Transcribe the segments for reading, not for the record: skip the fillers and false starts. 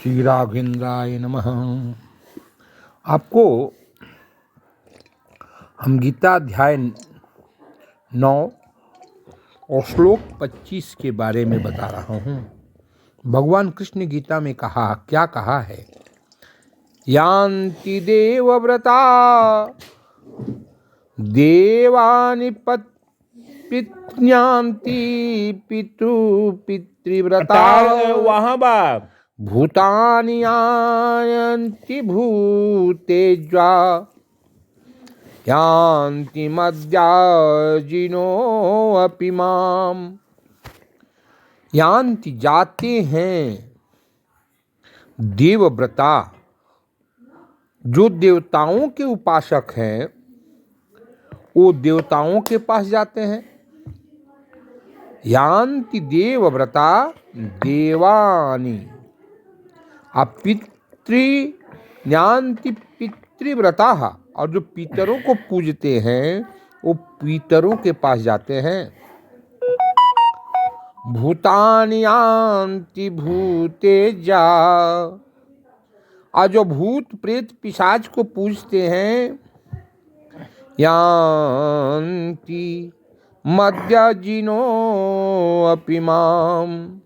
श्री राघवेंद्राय नमः। आपको हम गीता अध्याय 9 और श्लोक 25 के बारे में बता रहा हूँ। भगवान कृष्ण ने गीता में क्या कहा है? यान्ति देवव्रता देवानि पितृयान्ति पितृव्रता वहाँ बाप भूतानि यान्ति भूतेज्वा यान्ति मद्याजिनो अपि माम। यान्ति जाते हैं देवव्रता, जो देवताओं के उपासक हैं वो देवताओं के पास जाते हैं। यान्ति देवव्रता देवानि यान्ति पितृव्रता, और जो पितरों को पूजते हैं वो पितरों के पास जाते हैं। भूतानि यान्ति भूतेजा, और जो भूत प्रेत पिशाच को पूजते हैं यान्ति मद्याजिनो अपि माम।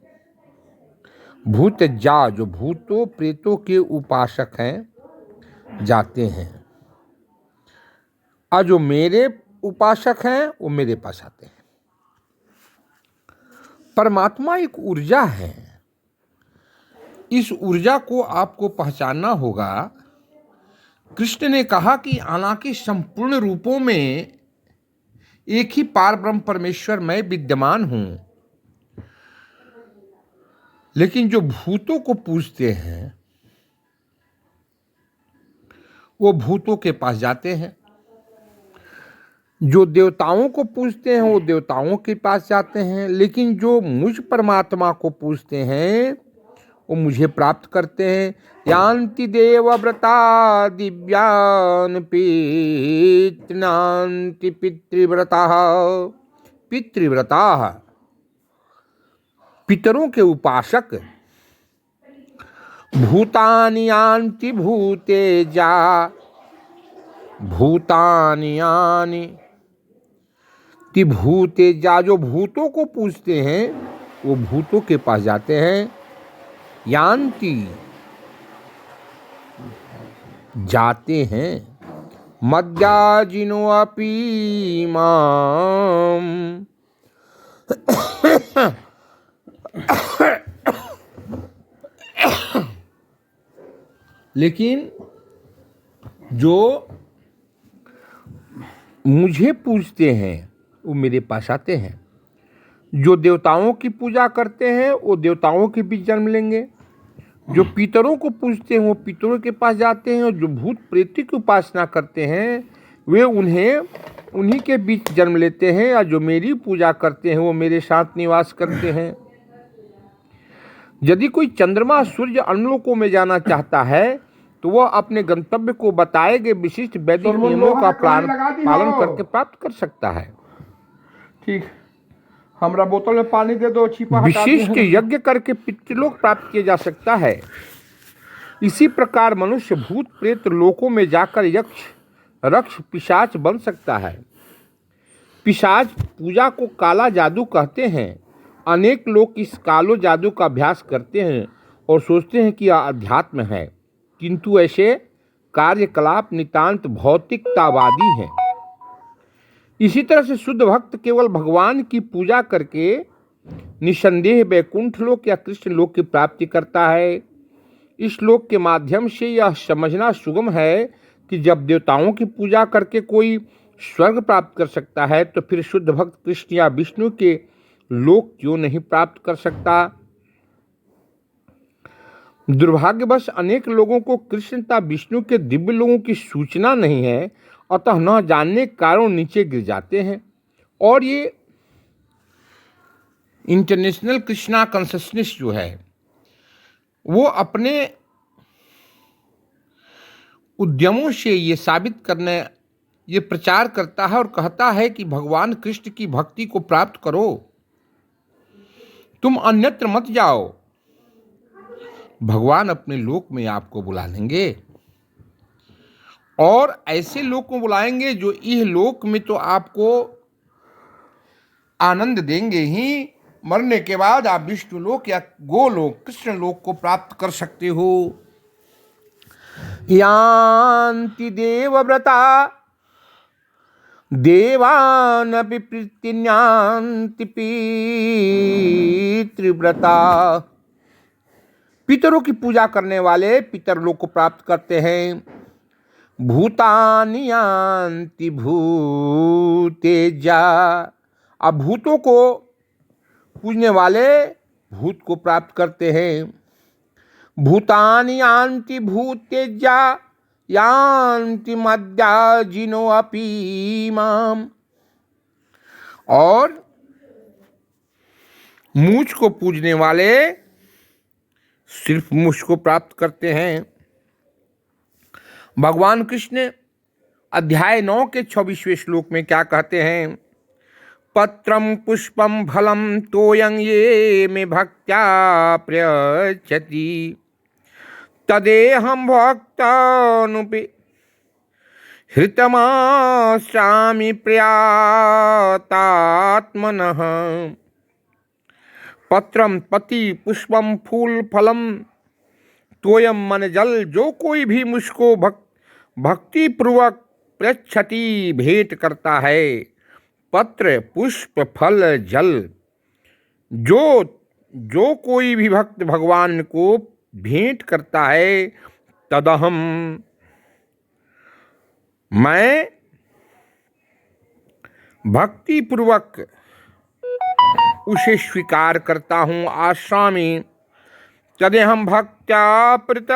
भूतजा, जो भूतों प्रेतों के उपासक हैं जाते हैं, और जो मेरे उपासक हैं वो मेरे पास आते हैं। परमात्मा एक ऊर्जा है। इस ऊर्जा को आपको पहचानना होगा। कृष्ण ने कहा कि हालांकि संपूर्ण रूपों में एक ही पार ब्रह्म परमेश्वर मैं विद्यमान हूं, लेकिन जो भूतों को पूजते हैं वो भूतों के पास जाते हैं। जो देवताओं को पूजते हैं वो देवताओं के पास जाते हैं, लेकिन जो मुझ परमात्मा को पूजते हैं वो मुझे प्राप्त करते हैं। यान्ति देवव्रता दिव्यान पितृनान्ति पितृव्रता। पितृव्रता पितरों के उपासक। भूतानि यान्ति भूतेजा भूतानि यान्ति भूतेजा, जो भूतों को पूजते हैं वो भूतों के पास जाते हैं। यान्ति जाते हैं मद्याजिनो अपि माम। लेकिन जो मुझे पूजते हैं वो मेरे पास आते हैं। जो देवताओं की पूजा करते हैं वो देवताओं के बीच जन्म लेंगे। जो पितरों को पूजते हैं वो पितरों के पास जाते हैं, और जो भूत प्रेत की उपासना करते हैं वे उन्हीं के बीच जन्म लेते हैं, और जो मेरी पूजा करते हैं वो मेरे साथ निवास करते हैं। यदि कोई चंद्रमा सूर्य अन्लोकों में जाना चाहता है तो वह अपने गंतव्य को बताए गए विशिष्ट वैदिक नियमों का पालन करके प्राप्त कर सकता है। ठीक, हमरा बोतल में पानी दे दो। छिपा विशिष्ट यज्ञ करके पितृलोक प्राप्त किया जा सकता है। इसी प्रकार मनुष्य भूत प्रेत लोकों में जाकर यक्ष रक्ष पिशाच बन सकता है। पिशाच पूजा को काला जादू कहते हैं। अनेक लोग इस कालो जादू का अभ्यास करते हैं और सोचते हैं कि यह अध्यात्म है, किंतु ऐसे कार्यकलाप नितांत भौतिकतावादी हैं। इसी तरह से शुद्ध भक्त केवल भगवान की पूजा करके निसंदेह वैकुंठ लोक या कृष्ण लोक की प्राप्ति करता है। इस श्लोक के माध्यम से यह समझना सुगम है कि जब देवताओं की पूजा करके कोई स्वर्ग प्राप्त कर सकता है तो फिर शुद्ध भक्त कृष्ण या विष्णु के लोक क्यों नहीं प्राप्त कर सकता। दुर्भाग्यवश अनेक लोगों को कृष्ण तथा विष्णु के दिव्य लोगों की सूचना नहीं है, अतः न जानने के कारण नीचे गिर जाते हैं। और ये इंटरनेशनल कृष्णा कॉन्शसनेस जो है वो अपने उद्यमों से ये साबित करने ये प्रचार करता है और कहता है कि भगवान कृष्ण की भक्ति को प्राप्त करो, तुम अन्यत्र मत जाओ। भगवान अपने लोक में आपको बुला लेंगे और ऐसे लोक को बुलाएंगे जो इह लोक में तो आपको आनंद देंगे ही, मरने के बाद आप विष्णु लोक या गोलोक कृष्ण लोक को प्राप्त कर सकते हो। यान्ति देवव्रता देवानपि प्रीतिन्यान्ति पितृव्रता। पितरों की पूजा करने वाले पितर लोक को प्राप्त करते हैं। भूतानि यान्ति भूतेजा। अब भूतों को पूजने वाले भूत को प्राप्त करते हैं। भूतानि यान्ति भूतेजा यान्ति मद्याजिनो अपि माम। और मूछ को पूजने वाले सिर्फ मूछ को प्राप्त करते हैं। भगवान कृष्ण अध्याय 9 के 26वें श्लोक में क्या कहते हैं? पत्रम पुष्पम फलम तोयं ये मे भक्त्या प्रयच्छति तदेहं भक्तानुपि हृतमास्यामि प्रयातात्मनः। पत्रम पति, पुष्पम फूल, फलम तोयम मन जल, जो कोई भी मुझको भक्ति पूर्वक प्रयच्छति भेंट करता है। पत्र, पुष्प, फल, जल, जो कोई भी भक्त भगवान को भेंट करता है, तदहम, मैं भक्ति पूर्वक उसे स्वीकार करता हूँ। आश्रामी तदेहम भक्त्या प्रत